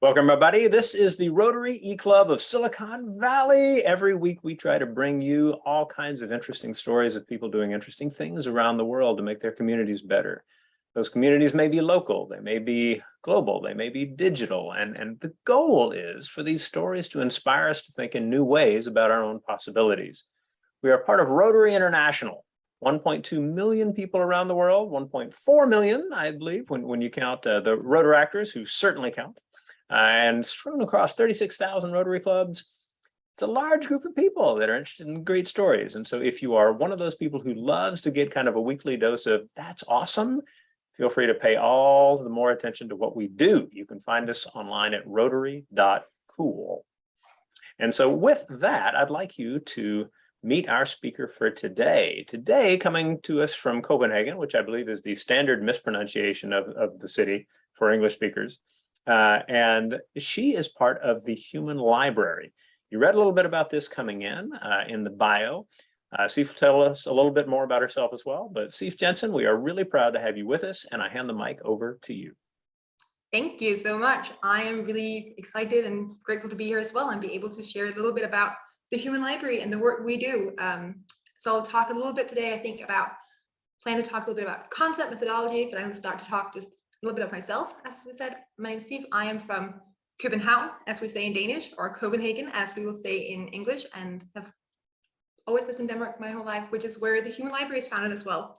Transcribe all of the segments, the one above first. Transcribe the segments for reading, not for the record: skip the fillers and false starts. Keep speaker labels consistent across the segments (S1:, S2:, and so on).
S1: Welcome, everybody. This is the Rotary E-Club of Silicon Valley. Every week, we try to bring you all kinds of interesting stories of people doing interesting things around the world to make their communities better. Those communities may be local, they may be global, they may be digital, and the goal is for these stories to inspire us to think in new ways about our own possibilities. We are part of Rotary International, 1.2 million people around the world, 1.4 million, I believe, when you count the Rotaractors, who certainly count. And strewn across 36,000 Rotary clubs. It's a large group of people that are interested in great stories. And so if you are one of those people who loves to get kind of a weekly dose of that's awesome, feel free to pay all the more attention to what we do. You can find us online at rotary.cool. And so with that, I'd like you to meet our speaker for today. Today, coming to us from Copenhagen, which I believe is the standard mispronunciation of the city for English speakers. And she is part of the Human Library. You read a little bit about this coming in the bio. Sif will tell us a little bit more about herself as well. But Sif Jensen, we are really proud to have you with us, and I hand the mic over to you.
S2: Thank you so much. I am really excited and grateful to be here as well and be able to share a little bit about the Human Library and the work we do. So I'll talk a little bit today, I think, plan to talk a little bit about concept methodology, but I'm going to start to talk just a little bit of myself. As we said, my name is Sif. I am from Copenhagen, as we say in Danish, or Copenhagen, as we will say in English, and have always lived in Denmark my whole life, which is where the Human Library is founded as well.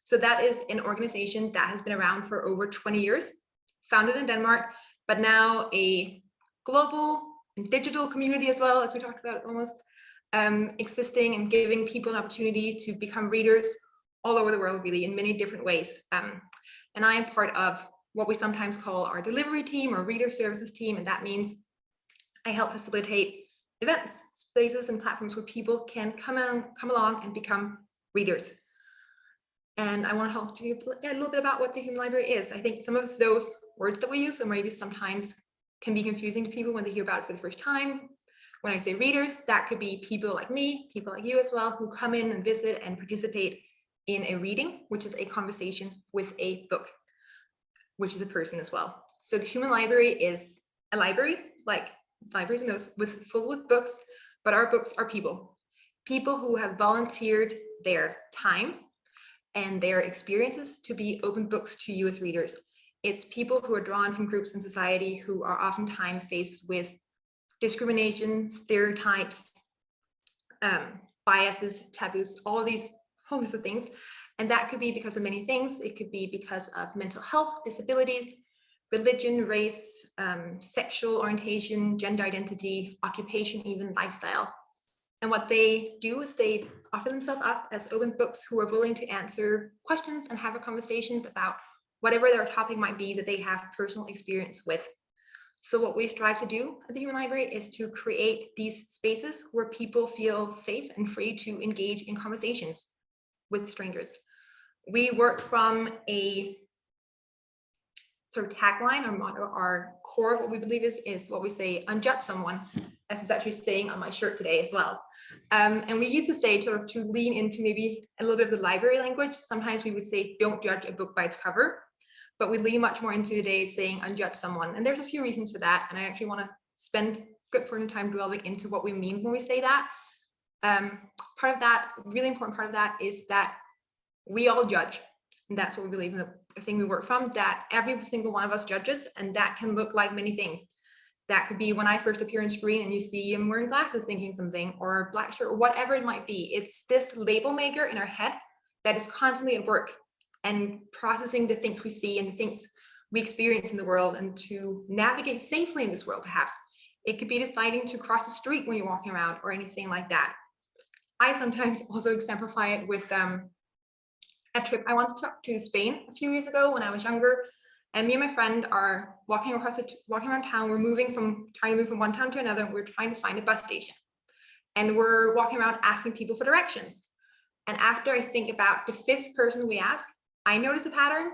S2: So that is an organization that has been around for over 20 years, founded in Denmark, but now a global and digital community as well, as we talked about almost, existing and giving people an opportunity to become readers all over the world, really, in many different ways. And I am part of what we sometimes call our delivery team or reader services team. And that means I help facilitate events, spaces, and platforms where people can come along and become readers. And I want to talk to you a little bit about what the Human Library is. I think some of those words that we use or maybe sometimes can be confusing to people when they hear about it for the first time. When I say readers, that could be people like me, people like you as well, who come in and visit and participate in a reading, which is a conversation with a book, which is a person as well. So the Human Library is a library, like libraries most, full with books, but our books are people who have volunteered their time and their experiences to be open books to you as readers. It's people who are drawn from groups in society who are oftentimes faced with discrimination, stereotypes, biases, taboos, all these list of things. And that could be because of many things. It could be because of mental health, disabilities, religion, race, sexual orientation, gender identity, occupation, even lifestyle. And what they do is they offer themselves up as open books who are willing to answer questions and have conversations about whatever their topic might be that they have personal experience with. So what we strive to do at the Human Library is to create these spaces where people feel safe and free to engage in conversations with strangers. We work from a sort of tagline or motto. Our core of what we believe is what we say, unjudge someone, as it's actually saying on my shirt today as well. And we used to say to lean into maybe a little bit of the library language. Sometimes we would say, don't judge a book by its cover, but we lean much more into today saying unjudge someone. And there's a few reasons for that. And I actually want to spend a good portion of time dwelling into what we mean when we say that. Part of that, really important part of that, is that we all judge, and that's what we believe in, the thing we work from, that every single one of us judges, and that can look like many things. That could be when I first appear on screen and you see I'm wearing glasses thinking something, or black shirt, or whatever it might be. It's this label maker in our head that is constantly at work and processing the things we see and the things we experience in the world, and to navigate safely in this world, perhaps. It could be deciding to cross the street when you're walking around or anything like that. I sometimes also exemplify it with a trip I once took to Spain a few years ago when I was younger, and me and my friend are walking around town. We're trying to move from one town to another. We're trying to find a bus station, and we're walking around asking people for directions. And after I think about the fifth person we ask, I notice a pattern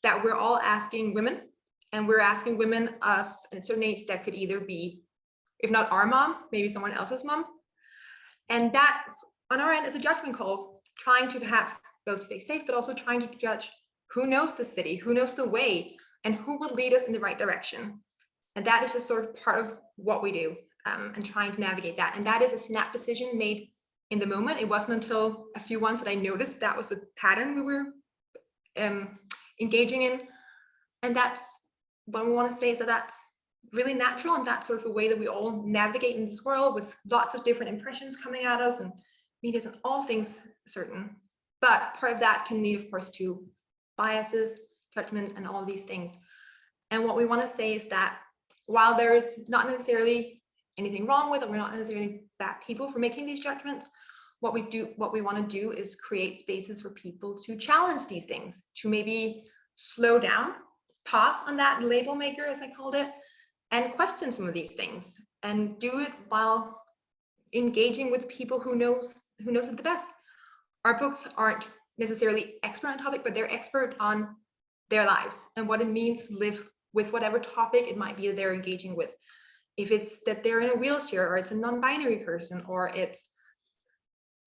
S2: that we're all asking women, and we're asking women of a certain age that could either be, if not our mom, maybe someone else's mom. And that on our end is a judgment call, trying to perhaps both stay safe, but also trying to judge who knows the city, who knows the way, and who will lead us in the right direction. And that is just sort of part of what we do, and trying to navigate that. And that is a snap decision made in the moment. It wasn't until a few ones that I noticed that was a pattern we were engaging in. And that's what we want to say, is that that's really natural, and that's sort of a way that we all navigate in this world, with lots of different impressions coming at us, and media isn't all things certain. But part of that can lead, of course, to biases, judgment, and all these things. And what we want to say is that while there is not necessarily anything wrong with it, we're not necessarily bad people for making these judgments, what we want to do is create spaces for people to challenge these things, to maybe slow down, pause on that label maker, as I called it, and question some of these things, and do it while engaging with people who knows it the best. Our books aren't necessarily expert on topic, but they're expert on their lives and what it means to live with whatever topic it might be that they're engaging with. If it's that they're in a wheelchair, or it's a non-binary person, or it's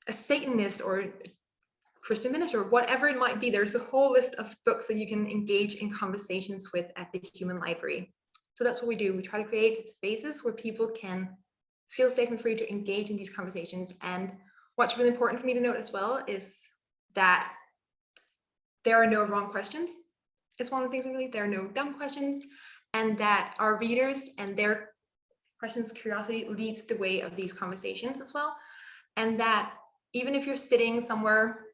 S2: a Satanist, or Christian minister, whatever it might be, there's a whole list of books that you can engage in conversations with at the Human Library. So that's what we do. We try to create spaces where people can feel safe and free to engage in these conversations. And what's really important for me to note as well is that there are no wrong questions. It's one of the things we believe. There are no dumb questions, and that our readers and their questions, curiosity leads the way of these conversations as well. And that even if you're sitting somewhere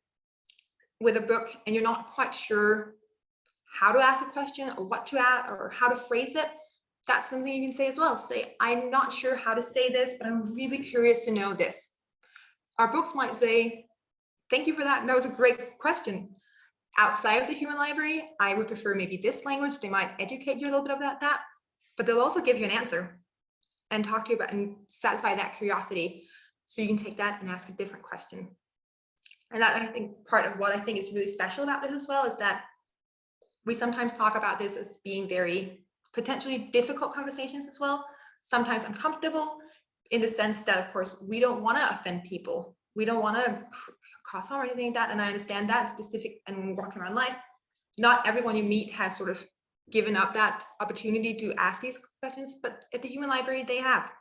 S2: with a book and you're not quite sure how to ask a question, or what to ask, or how to phrase it, that's something you can say as well. Say, I'm not sure how to say this, but I'm really curious to know this. Our books might say, thank you for that. That was a great question. Outside of the Human Library, I would prefer maybe this language. They might educate you a little bit about that, but they'll also give you an answer and talk to you about and satisfy that curiosity. So you can take that and ask a different question. And that, I think, part of what I think is really special about this as well is that we sometimes talk about this as being very potentially difficult conversations as well, sometimes uncomfortable, in the sense that, of course, we don't want to offend people. We don't want to cause harm or anything like that. And I understand that specific, and when we're walking around life, not everyone you meet has sort of given up that opportunity to ask these questions, but at the Human Library, they have.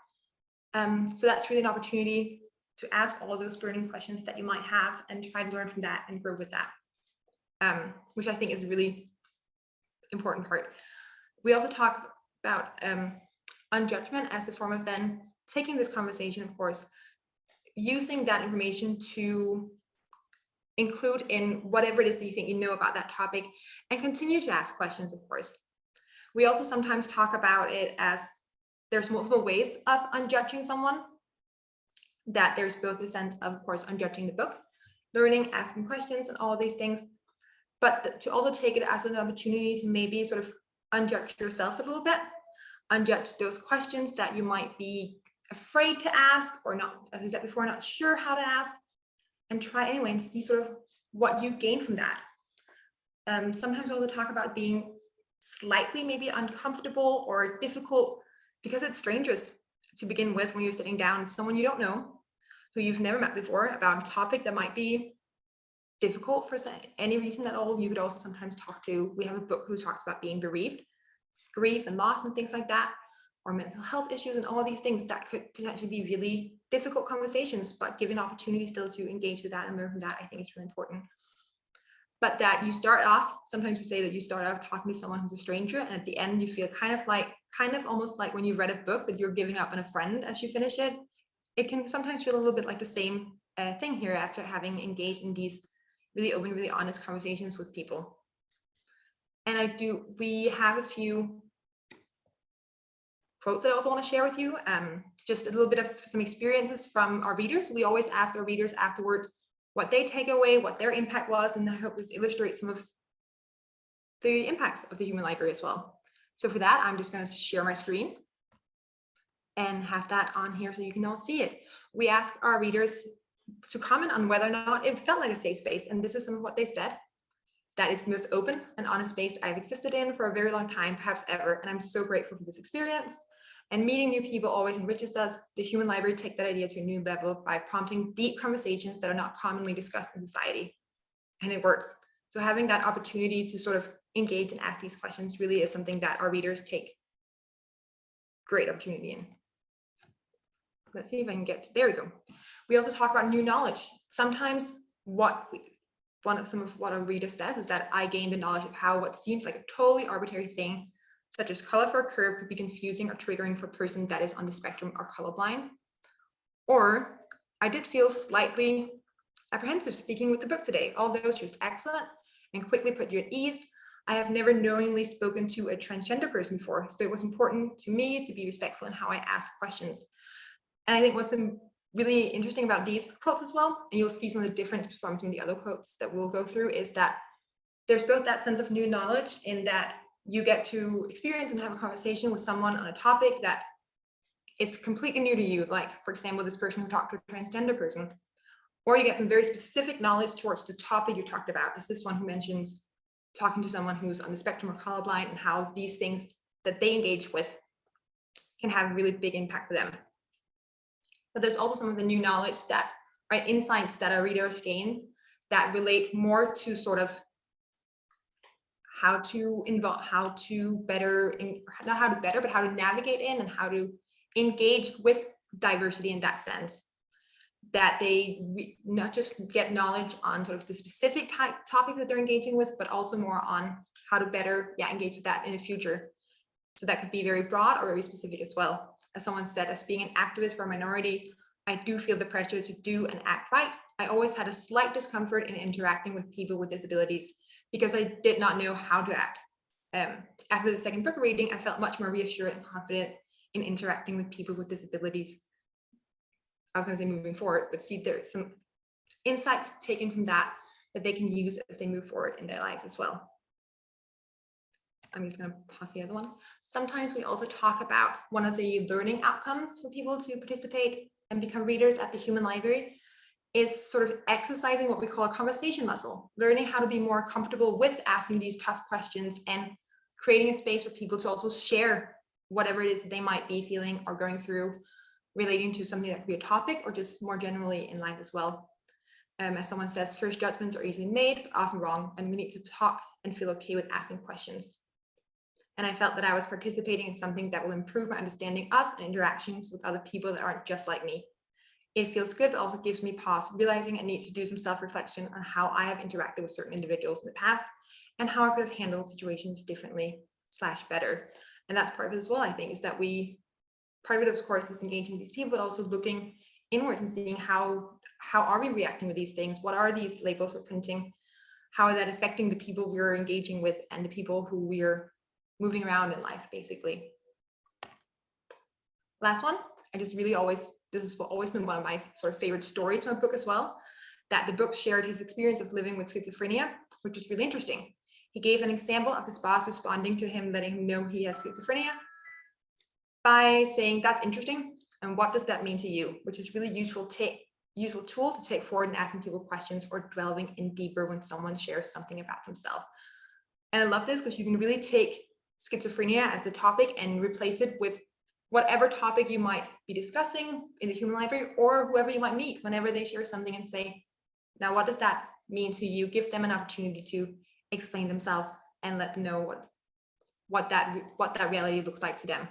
S2: So that's really an opportunity to ask all those burning questions that you might have, and try to learn from that and grow with that, which I think is a really important part. We also talk about unjudgment as a form of then taking this conversation, of course, using that information to include in whatever it is that you think you know about that topic, and continue to ask questions, of course. We also sometimes talk about it as there's multiple ways of unjudging someone, that there's both the sense of course, unjudging the book, learning, asking questions, and all these things, but to also take it as an opportunity to maybe sort of unjudge yourself a little bit, unjudge those questions that you might be afraid to ask, or not, as I said before, not sure how to ask, and try anyway and see sort of what you gain from that. Sometimes we'll talk about being slightly maybe uncomfortable or difficult because it's strangers to begin with when you're sitting down with someone you don't know, who you've never met before, about a topic that might be difficult for any reason at all. You could also sometimes talk to, we have a book who talks about being bereaved, grief and loss and things like that, or mental health issues and all these things that could potentially be really difficult conversations, but given opportunity still to engage with that and learn from that, I think is really important. But that you start off, sometimes we say that you start off talking to someone who's a stranger, and at the end you feel kind of almost like when you read a book that you're giving up on a friend as you finish it. It can sometimes feel a little bit like the same thing here after having engaged in these really open, really honest conversations with people. And we have a few quotes that I also want to share with you. Just a little bit of some experiences from our readers. We always ask our readers afterwards what they take away, what their impact was, and I hope this illustrates some of the impacts of the Human Library as well. So for that, I'm just going to share my screen and have that on here so you can all see it. We ask our readers to comment on whether or not it felt like a safe space, and this is some of what they said. That is the most open and honest space I've existed in for a very long time, perhaps ever, and I'm so grateful for this experience. And meeting new people always enriches us. The Human Library take that idea to a new level by prompting deep conversations that are not commonly discussed in society, and it works. So having that opportunity to sort of engage and ask these questions really is something that our readers take great opportunity in. Let's see if I can get to, there we go. We also talk about new knowledge. Sometimes some of what a reader says is that I gained the knowledge of how what seems like a totally arbitrary thing, such as color for a curve, could be confusing or triggering for a person that is on the spectrum or colorblind. Or I did feel slightly apprehensive speaking with the book today, although she was excellent and quickly put you at ease. I have never knowingly spoken to a transgender person before, so it was important to me to be respectful in how I ask questions. And I think what's really interesting about these quotes as well, and you'll see some of the difference from some of the other quotes that we'll go through, is that there's both that sense of new knowledge in that you get to experience and have a conversation with someone on a topic that is completely new to you, like, for example, this person who talked to a transgender person, or you get some very specific knowledge towards the topic you talked about. As this one who mentions talking to someone who's on the spectrum or colorblind and how these things that they engage with can have a really big impact for them. But there's also some of the new knowledge that, right, insights that our readers gain that relate more to sort of how to navigate in and how to engage with diversity in that sense. That they not just get knowledge on sort of the specific topic that they're engaging with, but also more on how to better engage with that in the future. So that could be very broad or very specific as well. As someone said, as being an activist for a minority, I do feel the pressure to do and act right. I always had a slight discomfort in interacting with people with disabilities because I did not know how to act. After the second book reading, I felt much more reassured and confident in interacting with people with disabilities. I was going to say moving forward, but see, there's some insights taken from that they can use as they move forward in their lives as well. I'm just going to pause the other one. Sometimes we also talk about one of the learning outcomes for people to participate and become readers at the Human Library is sort of exercising what we call a conversation muscle, learning how to be more comfortable with asking these tough questions and creating a space for people to also share whatever it is that they might be feeling or going through relating to something that could be a topic or just more generally in life as well. As someone says, first judgments are easily made, but often wrong, and we need to talk and feel okay with asking questions. And I felt that I was participating in something that will improve my understanding of and interactions with other people that aren't just like me. It feels good, but also gives me pause, realizing I need to do some self-reflection on how I have interacted with certain individuals in the past and how I could have handled situations differently / better. And that's part of it as well, I think, is that part of it, of course, is engaging with these people, but also looking inwards and seeing how are we reacting with these things? What are these labels we're printing? How are that affecting the people we're engaging with and the people who we're moving around in life, basically. Last one, this has always been one of my sort of favorite stories from a book as well, that the book shared his experience of living with schizophrenia, which is really interesting. He gave an example of his boss responding to him, letting him know he has schizophrenia by saying, "That's interesting. And what does that mean to you?" Which is really useful tool to take forward in asking people questions or delving in deeper when someone shares something about themselves. And I love this because you can really take schizophrenia as the topic and replace it with whatever topic you might be discussing in the Human Library or whoever you might meet whenever they share something and say, now what does that mean to you? Give them an opportunity to explain themselves and let them know what that reality looks like to them.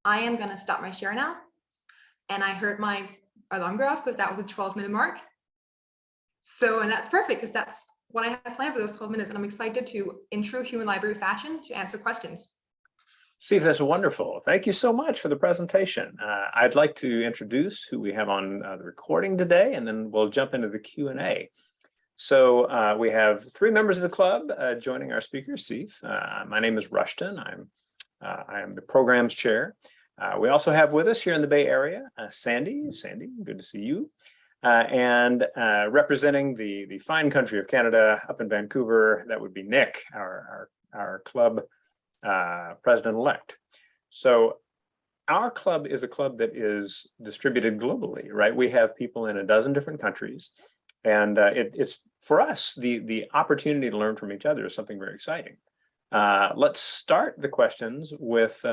S2: I am going to stop my share now. And I heard my alarm go off because that was a 12-minute mark. And that's perfect because that's what I had planned for those 12 minutes. And I'm excited to, in true Human Library fashion, to answer questions.
S1: Steve, that's wonderful. Thank you so much for the presentation. I'd like to introduce who we have on the recording today, and then we'll jump into the Q&A. So we have 3 members of the club joining our speaker, Steve. My name is Rushton. I am the programs chair. We also have with us here in the Bay Area, Sandy. Sandy, good to see you. And representing the fine country of Canada up in Vancouver, that would be Nick, our club president-elect. So our club is a club that is distributed globally, right? We have people in a dozen different countries. And it's for us, the opportunity to learn from each other is something very exciting. Let's start the questions with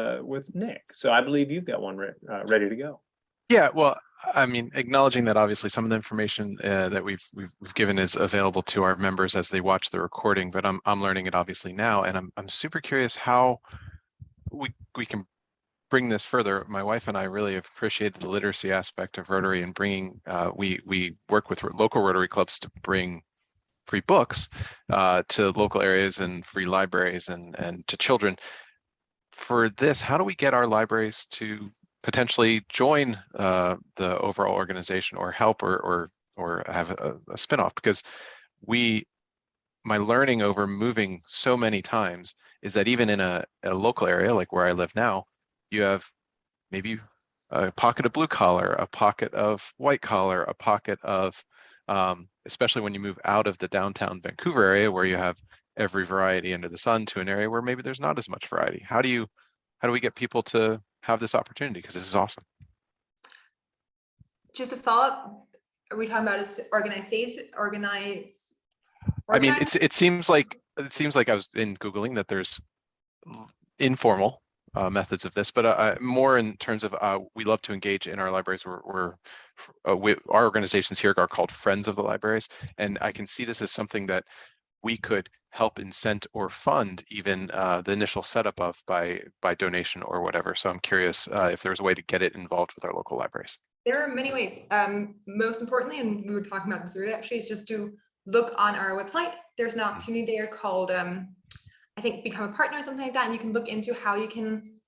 S1: Nick. So I believe you've got one ready to go.
S3: Yeah, well, I mean, acknowledging that obviously some of the information that we've given is available to our members as they watch the recording, but I'm learning it obviously now, and I'm super curious how we can bring this further, my wife and I really have appreciated the literacy aspect of Rotary and bringing, we work with local Rotary clubs to bring free books to local areas and free libraries and to children. For this, how do we get our libraries to potentially join the overall organization or help or have a spinoff? Because my learning over moving so many times is that even in a local area like where I live now, you have maybe a pocket of blue collar, a pocket of white collar, a pocket of, especially when you move out of the downtown Vancouver area where you have every variety under the sun, to an area where maybe there's not as much variety. How do we get people to have this opportunity? Because this is awesome.
S2: Just to follow up, are we talking about
S3: I mean, it seems like I was in Googling that there's informal methods of this, but more in terms of we love to engage in our libraries. Our organizations here are called Friends of the Libraries, and I can see this as something that we could help incent or fund even the initial setup of by donation or whatever. So I'm curious if there's a way to get it involved with our local libraries.
S2: There are many ways. Most importantly, and we were talking about this earlier, actually, is just to look on our website. There's an opportunity there called, I think, Become a Partner or something like that. And you can look into how you can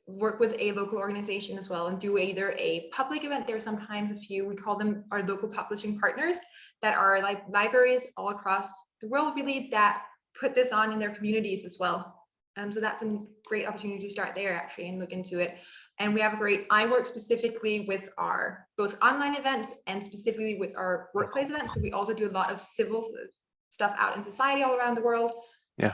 S2: work with a local organization as well and do either a public event. There are sometimes a few, we call them our local publishing partners, that are like libraries all across the world, really, that put this on in their communities as well. So that's a great opportunity to start there, actually, and look into it. And we have a great, I work specifically with our both online events and specifically with our workplace events, but we also do a lot of civil stuff out in society all around the world,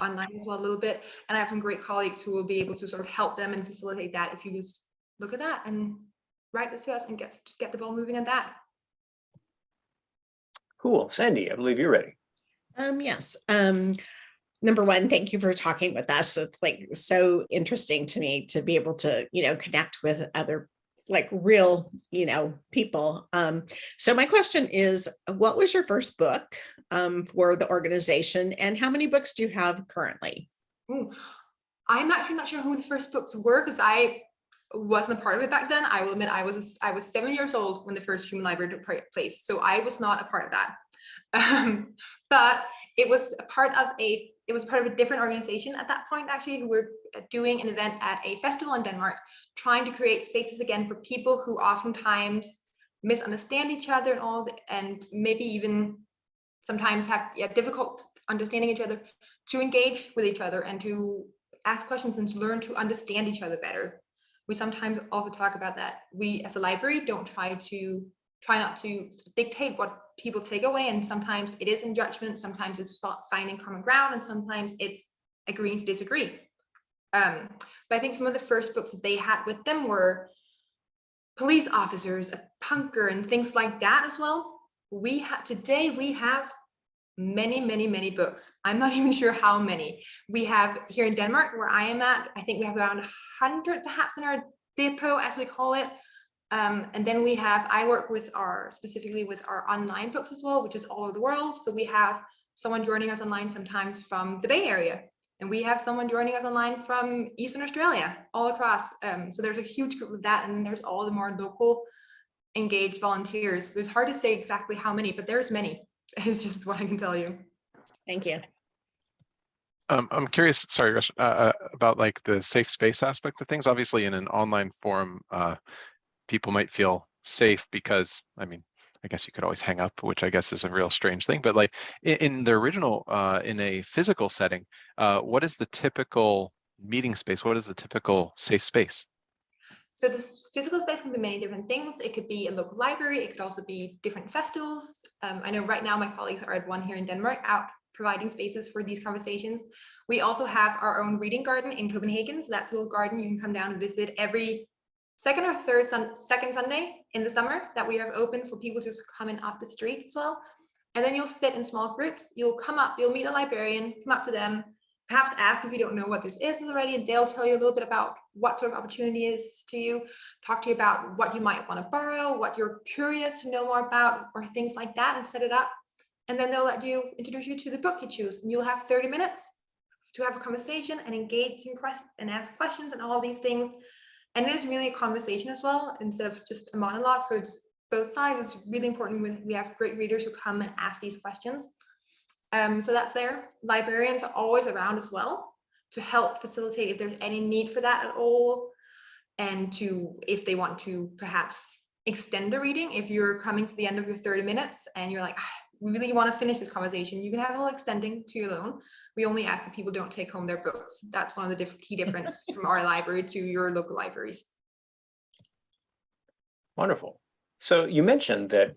S2: online as well a little bit. And I have some great colleagues who will be able to sort of help them and facilitate that if you just look at that and write this to us and get the ball moving on that.
S1: Cool. Sandy, I believe you're ready.
S4: Yes. Number one, thank you for talking with us. It's like so interesting to me to be able to, connect with other like real, people. So my question is, what was your first book for the organization, and how many books do you have currently?
S2: Ooh, I'm actually not sure who the first books were because I wasn't a part of it back then. I will admit I was 7 years old when the first human library took place, so I was not a part of that. But it was a part of a different organization at that point, actually, who were doing an event at a festival in Denmark, trying to create spaces again for people who oftentimes misunderstand each other and maybe even sometimes have difficult understanding each other, to engage with each other and to ask questions and to learn to understand each other better. We sometimes also talk about that. We as a library don't try not to dictate what people take away, and sometimes it is in judgment, sometimes it's finding common ground, and sometimes it's agreeing to disagree. But I think some of the first books that they had with them were police officers, a punker, and things like that as well. Today we have many books. I'm not even sure how many. We have here in Denmark, where I am at, I think we have around 100 perhaps in our depot, as we call it. And then I work specifically with our online books as well, which is all over the world. So we have someone joining us online sometimes from the Bay Area, and we have someone joining us online from Eastern Australia, all across. So there's a huge group of that, and there's all the more local engaged volunteers. It's hard to say exactly how many, but there's many. It's just what I can tell you.
S4: Thank you.
S3: I'm curious, sorry, Rush, about like the safe space aspect of things. Obviously, in an online forum, people might feel safe because, I mean, I guess you could always hang up, which I guess is a real strange thing. But like in the original, in a physical setting, what is the typical meeting space? What is the typical safe space?
S2: So this physical space can be many different things. It could be a local library. It could also be different festivals. I know right now my colleagues are at one here in Denmark out providing spaces for these conversations. We also have our own reading garden in Copenhagen. So that's a little garden you can come down and visit every second Sunday in the summer that we have open for people just coming off the street as well. And then you'll sit in small groups. You'll come up, you'll meet a librarian, come up to them, perhaps ask if you don't know what this is already, and they'll tell you a little bit about what sort of opportunity is to you, talk to you about what you might want to borrow, what you're curious to know more about, or things like that, and set it up. And then they'll introduce you to the book you choose, and you'll have 30 minutes to have a conversation and engage and ask questions and all these things. And it is really a conversation as well, instead of just a monologue. So it's both sides. It's really important when we have great readers who come and ask these questions. So that's there. Librarians are always around as well to help facilitate if there's any need for that at all. And if they want to perhaps extend the reading, if you're coming to the end of your 30 minutes and you're like, we really want to finish this conversation, you can have a little extending to your own. We only ask that people don't take home their books. That's one of the key difference from our library to your local libraries.
S1: Wonderful. So you mentioned that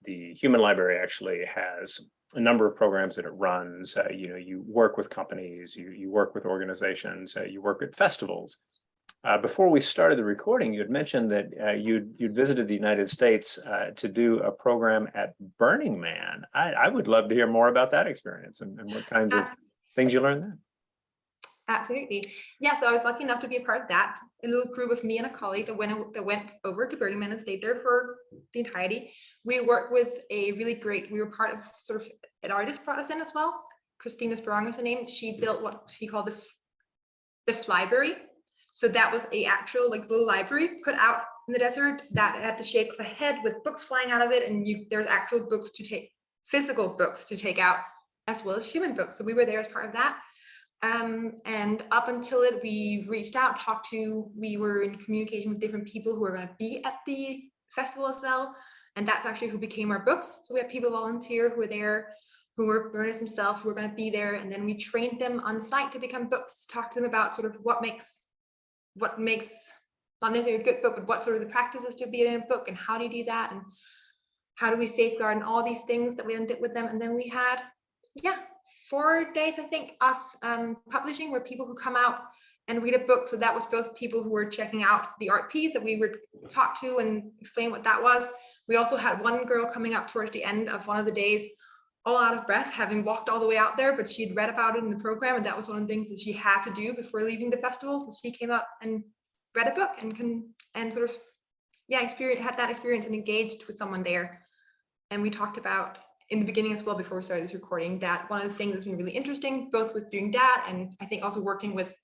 S1: the Human Library actually has a number of programs that it runs. You work with companies, you work with organizations, you work at festivals. Before we started the recording, you had mentioned that you'd visited the United States to do a program at Burning Man. I would love to hear more about that experience and what kinds of things you learned there.
S2: Absolutely. Yeah, so I was lucky enough to be a part of that. A little group of me and a colleague that went over to Burning Man and stayed there for the entirety. We worked with we were part of sort of an artist brought us in as well. Christina Sprong is her name. She built what she called the Flyberry. So that was a actual little library put out in the desert that had the shape of a head with books flying out of it. And there's actual books physical books to take out, as well as human books. So we were there as part of that. And up until we reached out, we were in communication with different people who are going to be at the festival as well. And that's actually who became our books. So we have people volunteer who were there, who were burners themselves, who were going to be there. And then we trained them on site to become books, talk to them about sort of what makes not necessarily a good book, but what sort of the practices to be in a book and how do you do that? And how do we safeguard and all these things that we then did with them. And then we had, 4 days, I think, of publishing where people who come out and read a book. So that was both people who were checking out the art piece that we would talk to and explain what that was. We also had one girl coming up towards the end of one of the days, all out of breath, having walked all the way out there, but she'd read about it in the program. And that was one of the things that she had to do before leaving the festival. So she came up and read a book and sort of, had that experience and engaged with someone there. And we talked about in the beginning as well, before we started this recording, that one of the things that's been really interesting, both with doing that and I think also working with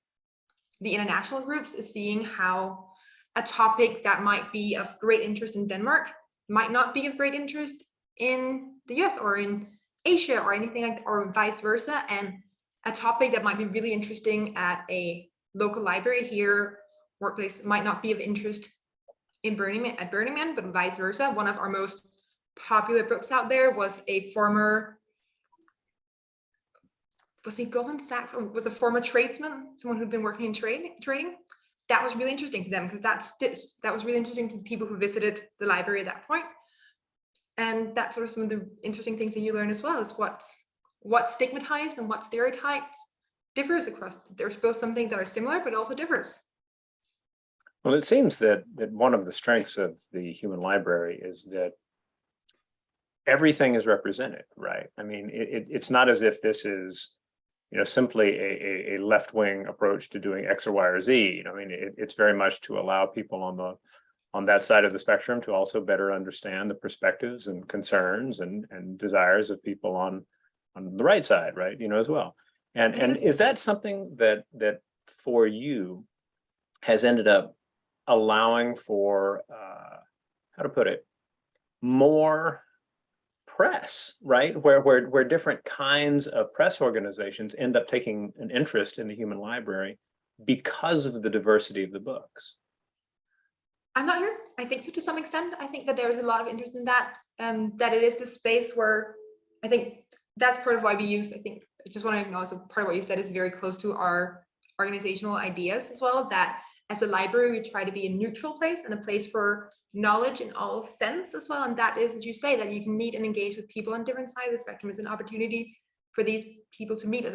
S2: the international groups, is seeing how a topic that might be of great interest in Denmark might not be of great interest in the US or in Asia or anything like that, or vice versa. And a topic that might be really interesting at a local library here, workplace, might not be of interest at Burning Man, but vice versa. One of our most popular books out there was a former, was he Goldman Sachs, or was a former tradesman, someone who'd been working in trading. That was really interesting to them because that was really interesting to people who visited the library at that point. And that's sort of some of the interesting things that you learn as well, is what's stigmatized and what stereotypes differs across. There's both something that are similar, but also differs.
S1: Well, it seems that one of the strengths of the Human Library is that everything is represented, right? I mean, it's not as if this is, simply a left-wing approach to doing X or Y or Z. I mean, it's very much to allow people on that side of the spectrum to also better understand the perspectives and concerns and desires of people on the right side, right? As well. And is that something that for you has ended up allowing for how to put it, more press, right? Where different kinds of press organizations end up taking an interest in the Human Library because of the diversity of the books?
S2: I'm not sure. I think so to some extent. I think that there is a lot of interest in that, that it is the space where I think that's part of why we use, I just want to acknowledge part of what you said is very close to our organizational ideas as well, that as a library, we try to be a neutral place and a place for knowledge in all sense as well. And that is, as you say, that you can meet and engage with people on different sides of the spectrum. It's an opportunity for these people to meet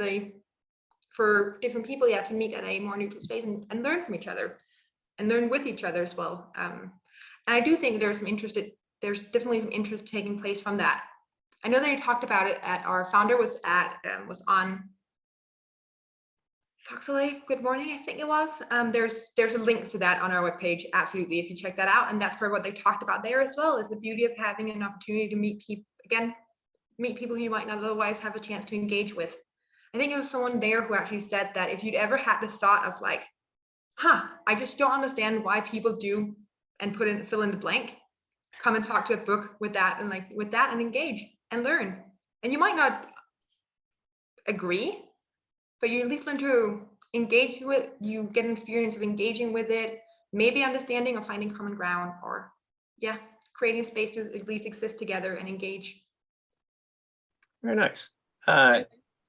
S2: for different people, to meet at a more neutral space and learn from each other and learn with each other as well. And I do think there's definitely some interest taking place from that. I know that you talked about it at our founder was on Foxley Good Morning, I think it was. There's a link to that on our webpage, absolutely, if you check that out. And that's part of what they talked about there as well, is the beauty of having an opportunity to meet people who you might not otherwise have a chance to engage with. I think there was someone there who actually said that if you'd ever had the thought of I just don't understand why people do and fill in the blank. Come and talk to a book with that and engage and learn. And you might not agree, but you at least learn to engage with it. You get an experience of engaging with it, maybe understanding or finding common ground, or creating a space to at least exist together and engage.
S1: Very nice.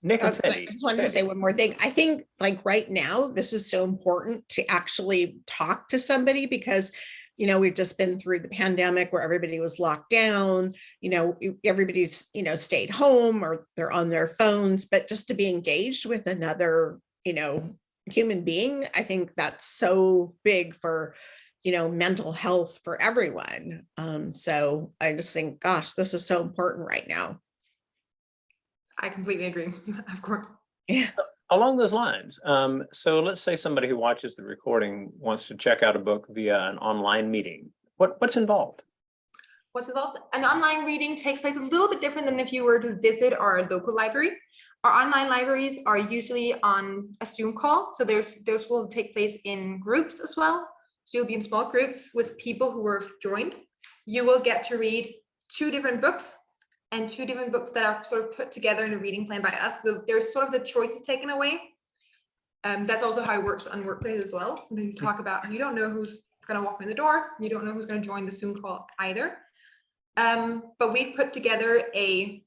S1: Nick and
S4: I
S1: Sandy.
S4: just wanted to say one more thing. I think like right now, this is so important to actually talk to somebody because, you know, we've just been through the pandemic where everybody was locked down, you know, everybody's, you know, stayed home or they're on their phones, but just to be engaged with another, you know, human being, I think that's so big for, you know, mental health for everyone. So I just think, gosh, this is so important right now.
S2: I completely agree, of course.
S4: Yeah.
S1: Along those lines, so let's say somebody who watches the recording wants to check out a book via an online meeting. What's involved?
S2: What's involved? An online reading takes place a little bit different than if you were to visit our local library. Our online libraries are usually on a Zoom call, so those will take place in groups as well. So you'll be in small groups with people who are joined. You will get to read 2 different books, and 2 different books that are sort of put together in a reading plan by us. So there's sort of the choices taken away. That's also how it works on Workplace as well. So you talk about, you don't know who's going to walk in the door. You don't know who's going to join the Zoom call either. But we've put together a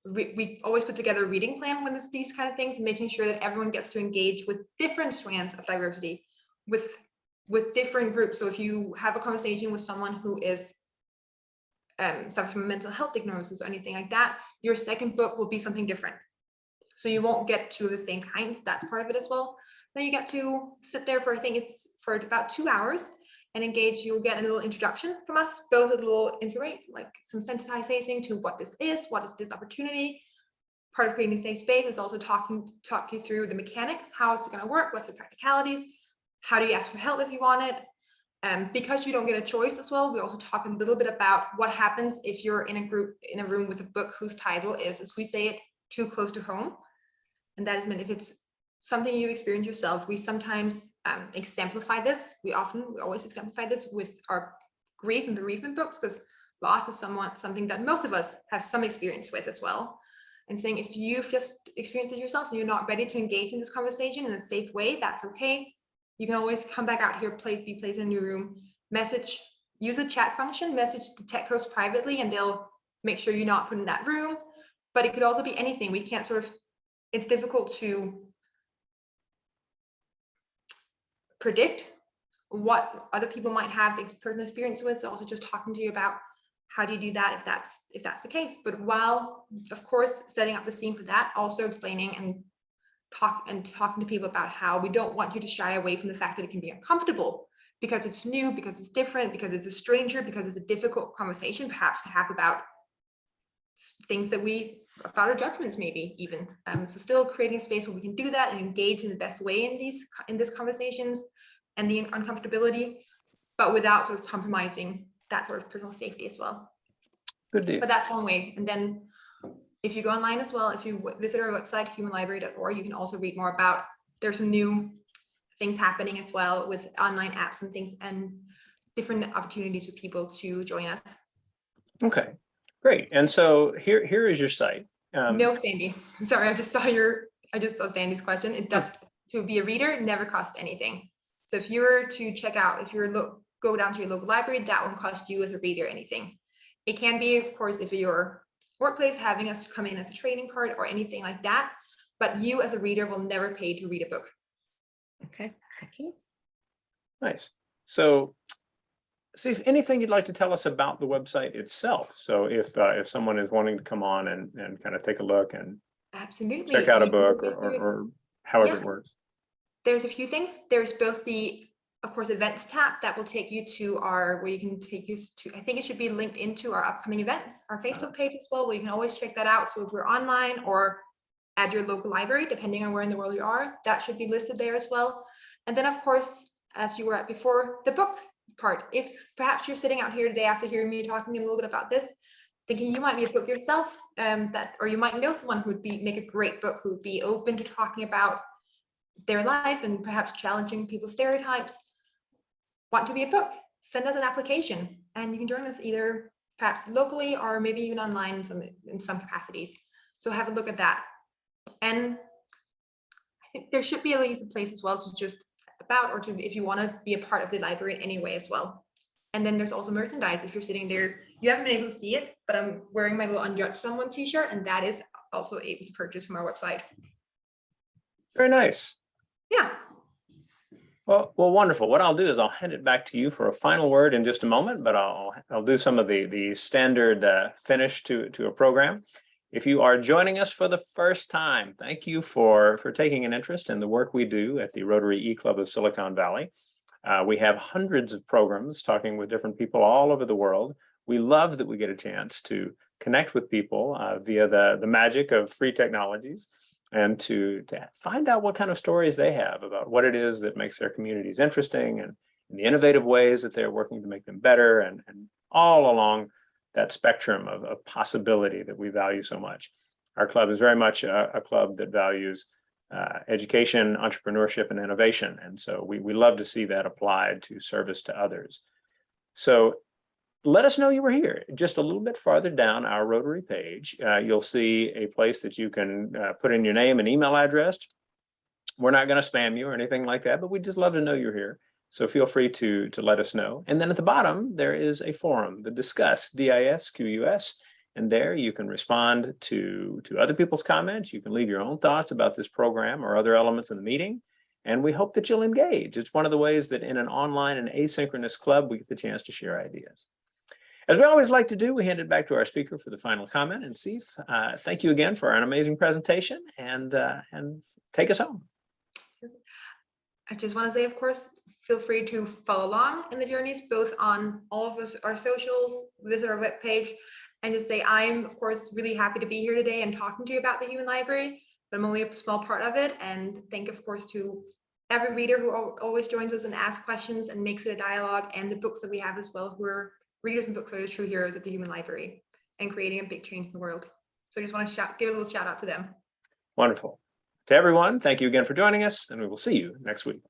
S2: we always put together a reading plan when it's these kind of things, making sure that everyone gets to engage with different strands of diversity, with different groups. So if you have a conversation with someone who is suffering from mental health diagnosis or anything like that, your second book will be something different. So you won't get 2 of the same kinds. That's part of it as well. Then you get to sit there for, I think it's for about 2 hours and engage. You'll get a little introduction from us, both a little intro, like some sensitizing to what is this opportunity. Part of creating a safe space is also talk you through the mechanics, how it's going to work, what's the practicalities, how do you ask for help if you want it. Because you don't get a choice as well, we also talk a little bit about what happens if you're in a room with a book whose title is, as we say it, too close to home. And that is meant if it's something you experience yourself. We sometimes exemplify this. We always exemplify this with our grief and bereavement books, because loss is something that most of us have some experience with as well. And saying if you've just experienced it yourself and you're not ready to engage in this conversation in a safe way, that's okay. You can always come back out here, be placed in a new room, use a chat function, message the tech host privately, and they'll make sure you're not put in that room. But it could also be anything. We can't it's difficult to predict what other people might have personal experience with. So also just talking to you about how do you do that if that's the case. But while, of course, setting up the scene for that, also explaining and talking to people about how we don't want you to shy away from the fact that it can be uncomfortable because it's new, because it's different, because it's a stranger, because it's a difficult conversation perhaps to have about things about our judgments, maybe even. So still creating a space where we can do that and engage in the best way in these conversations and the uncomfortability, but without sort of compromising that sort of personal safety as well.
S1: Good deal.
S2: But that's one way. And then if you go online as well, if you visit our website, humanlibrary.org, you can also read more about, there's some new things happening as well with online apps and things and different opportunities for people to join us.
S1: Okay, great. And so here is your site.
S2: No, Sandy, sorry, I just saw Sandy's question. It does, to be a reader, never costs anything. So if you were to check out, if you're go down to your local library, that won't cost you as a reader anything. It can be, of course, if your Workplace having us come in as a training part or anything like that, but you as a reader will never pay to read a book.
S4: Okay, thank you.
S1: Nice. So see if anything you'd like to tell us about the website itself. So if someone is wanting to come on and kind of take a look and
S2: absolutely
S1: check out a book or however it works.
S2: There's a few things. There's both the, of course, events tab that will take you to where you can take you to, I think it should be linked into our upcoming events, our Facebook page as well, where you can always check that out. So if you're online or at your local library, depending on where in the world you are, that should be listed there as well. And then, of course, as you were at before, the book part. If perhaps you're sitting out here today after hearing me talking a little bit about this, thinking you might be a book yourself, or you might know someone who would make a great book, who would be open to talking about their life and perhaps challenging people's stereotypes, want to be a book, send us an application and you can join us either perhaps locally or maybe even online in some capacities. So have a look at that. And I think there should be at least a place as well to just about, or to, if you want to be a part of the library in any way as well. And then there's also merchandise. If you're sitting there, you haven't been able to see it, but I'm wearing my little Unjudge someone t-shirt, and that is also able to purchase from our website.
S1: Very nice.
S2: Yeah.
S1: Well, wonderful. What I'll do is I'll hand it back to you for a final word in just a moment, but I'll do some of the standard finish to a program. If you are joining us for the first time, thank you for taking an interest in the work we do at the Rotary E-Club of Silicon Valley. We have hundreds of programs talking with different people all over the world. We love that we get a chance to connect with people via the magic of free technologies, and to find out what kind of stories they have about what it is that makes their communities interesting, and the innovative ways that they're working to make them better, and all along that spectrum of possibility that we value so much. Our club is very much a club that values education, entrepreneurship, and innovation. And so we love to see that applied to service to others. So let us know you were here. Just a little bit farther down our Rotary page, you'll see a place that you can put in your name and email address. We're not going to spam you or anything like that, but we'd just love to know you're here. So feel free to let us know. And then at the bottom, there is a forum, the Discuss, DISQUS. And there you can respond to other people's comments. You can leave your own thoughts about this program or other elements of the meeting. And we hope that you'll engage. It's one of the ways that in an online and asynchronous club, we get the chance to share ideas. As we always like to do, we hand it back to our speaker for the final comment. And Sif, thank you again for an amazing presentation, and take us home.
S2: I just want to say, of course, feel free to follow along in the journeys, both on all of us, our socials, visit our webpage, and just say, I'm, of course, really happy to be here today and talking to you about the Human Library, but I'm only a small part of it. And thank, of course, to every reader who always joins us and asks questions and makes it a dialogue, and the books that we have as well, who are readers and books are the true heroes of the Human Library and creating a big change in the world. So I just want to give a little shout out to them.
S1: Wonderful. To everyone, thank you again for joining us, and we will see you next week.